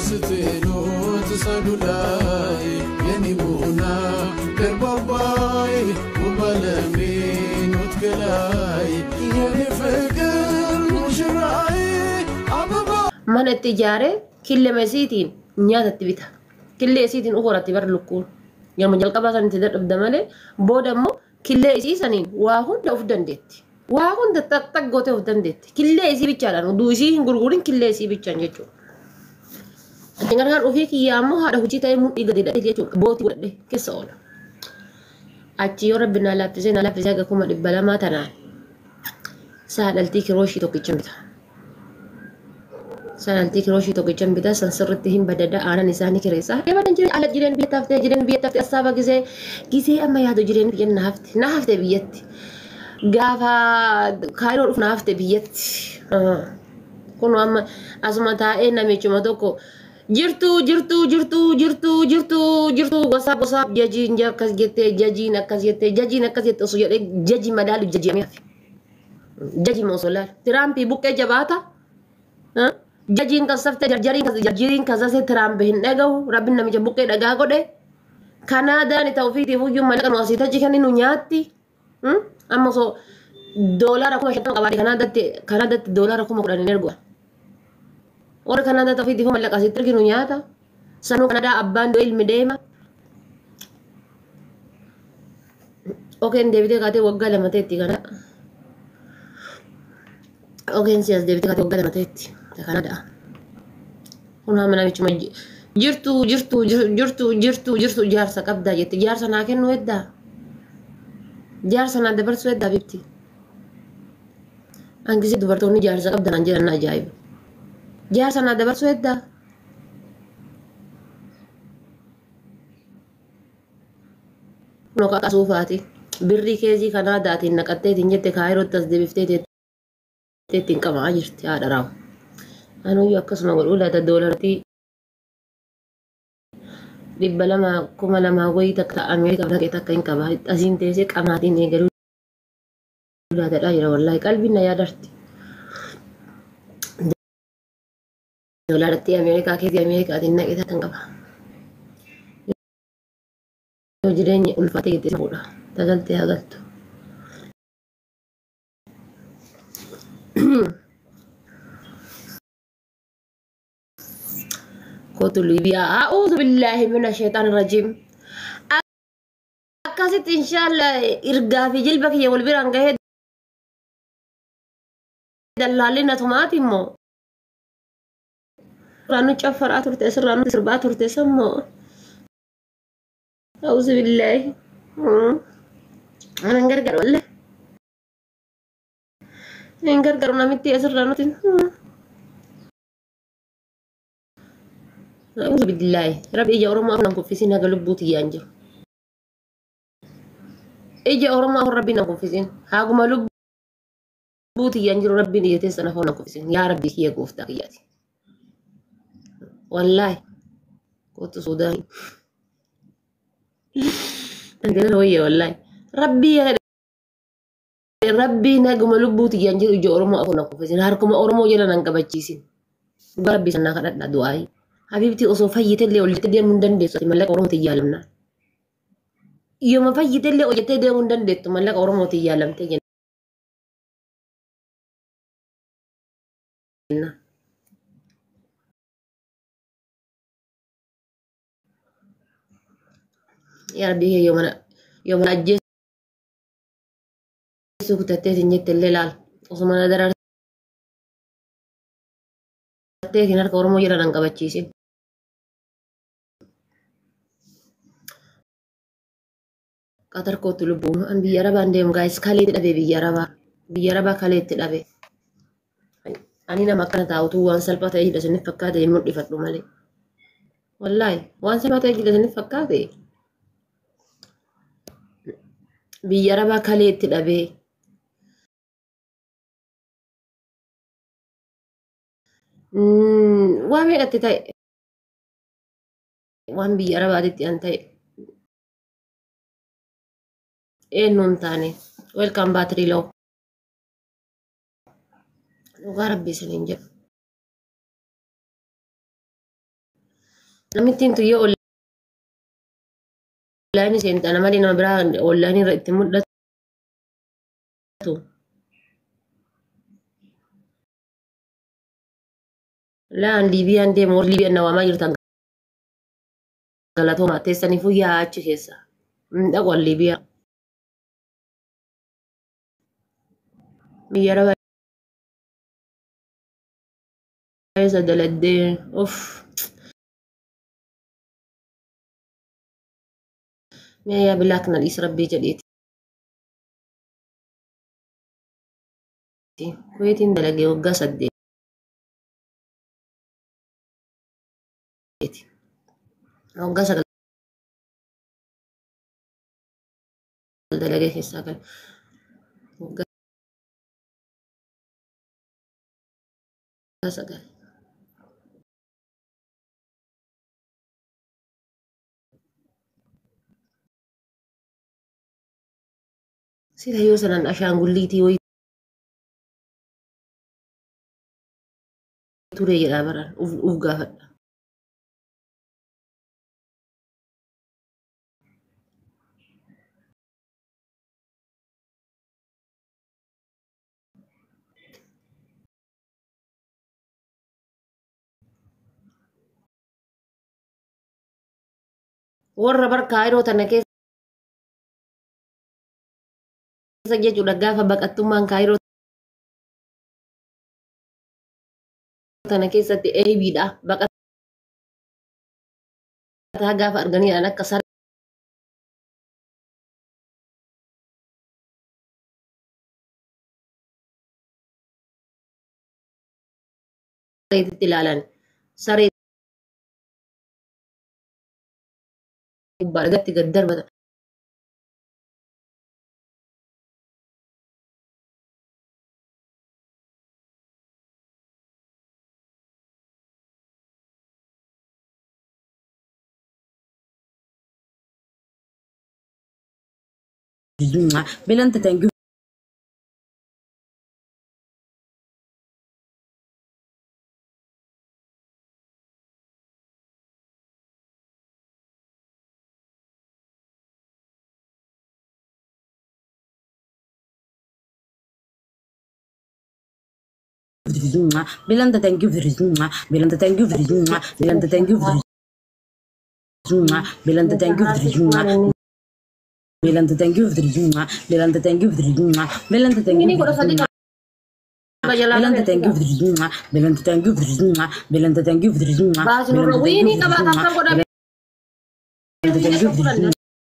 ستنوت صدولاي ينبونا كرباباي وبلمين وتكلاي ينفكر مشراي عبابا من التجارة كل مسيتين نيات التبتها كل مسيتين أخرى تبر لكون يوم جلقبا سنين تدرب دمالي بودمو كل مسيسانين واهون لأفدان ديت واهون تتق غوتي أفدان ديت كل مسي بيتشالان ودوشين غرغورين كل مسي بيتشان جيجو dengan kan ofik yamu hada huji tay mu iga dida jechu boti wadde kesola achi rabbina la tizina la fizaga kuma dibbala matana سألتك روشي توكي جنبتا سألتك روشي توكي جنبتا سنسرتهم بددا أنا نساني كريسا كيف تنجري على جيران بيتافت أصابة جزء أما يهدو جيران بيان نهفت بيت قافا خير رف نهفت بيت كونو أما أسمتا إنا ميشما توكو jirtu gosap jaji njakas gete jaji nakas gete so yade jaji madalu jaji amiafi jaji mosolar tirampi bukke jabata jaji kasafte jarjarin kasase tirambe hinagaw rabbina mi bukke daga gode kanada ni tawfiti fuju malakan wasita jikani nu nyati amma so dollar ko shatan qabadi kanada dollar ko ko dan ergo Orang Kanada tapi di rumah lekasih terus nyata. Sanu Kanada abban do ilmu dema. Oke, David kate wagga la matetti kana. Oke, sias David kate wagga la matetti ta Kanada. Kuna mana cuma jirtu jarsa qabda jette jarsa na kenno edda. Jarsa na dabar su edda bibti. Anche se dubartonni jarsa qabda nan jiran ajaib. جالسة أنا دبر سويدا نوكا كسوفاتي بري كيزي كناداتي نكتتي نجت كايرو تصدي بفتيتي تيتين كما عجرتي هذا راو أنا يو أكسنا والأولى الدولارتي دب لما كما لما ويتك أمريكا بلغتك كين كبا أزين تيسك أماتي نيجرو لا تلاقي والله قلبي يا درتي دولارتي أمريكا كذي أمريكا دينا كذا تنقبها وجريني ألفاتي كذي سبورة تقلت يا قلت قلت ليبيا أعوذ بالله من الشيطان الرجيم أكاسيت إن شاء الله إرقى في جلبك يا والبيران قهد دلالنا توماتي مو رانو تشفر أتورت رانو تسرب أتورت سمو أعوذ بالله أنا نقرقر ولا نقرقر ونامتي أسر رانو تن أعوذ بالله ربي إجا أورما أفنى مكفسين هذا لبوتي يانجر إجا أورما أفنى ربي نكفسين هاقو ما لبوتي يانجر ربي نيتيس أنا فونا كفسين يا ربي كي يقوف تقياتي والله كنت سوداني أنت هوية والله ربي نجم لبوتي ينجر يجو أورمو أكون أكوفيسين هاركم أورمو جلا نانكبتشيسين ربي سنا كذا دعائي حبيبتي أصوفا يتلي ولا تدي من دندس ملك أورمو تيالمنا يوم فا يتلي ولا تدي من دندس ملك أورمو تيالم تيجي يا ربي يوم أجلس كنت تتي نجت الليل وصمنا درر تتي نرك ورمو جرا نانكبتشيسين قطر كوت لبون أن بياربا عندهم guys كاليت أبي بياربا كاليت أبي أنا ما كانت أوتو وان سلبت أيه بس نفكر ده يمر يفتلو مالي والله وان سلبت أيه بس نفكر ده بياربا كاليت أبي وامي أتتاي وان بياربا دتي أنتاي إيه نون تاني welcome battery low وغرب بسنجر Namittiin tuyyo online seentaa nama nama biraa online irra itti mul'atu. Laan Liibiyaan deemu warri Liibiyaan na waamaa jirtan galatooma teessaniifuu yaa achi keessa. Dhaqwan Liibiyaa. Biyya raba isa daladdee of. Miyaa bilaa kana dhiis rabbii jedheeti. Kuweetiin dalagee waggaa 8. Waggaa 9 dalagee keessaa kan waggaa 9. Sila yoo sanan ashaangulliitii wayii ture jedhaa baran uf gaafadha. Warra barkaa yeroo tana keessa jechuudha gaafa baqattummaan kaayiroo tana keessatti eebiidha baqataa gaafa arganiidhaan akka sareetitti ilaalan saree gatti gad darbatan. Belanta thank you. Belanta thank you very much. Belanta thank you very much. Belanta thank you very much. Belanta thank you very much. Belanta thank you very much. Belanta thank you very much. Belanta thank you. Belanta thank you very much. Belanta thank you very much. Belanta thank you very much. Baas nurra wini qaba akka godha. Belanta thank you very much.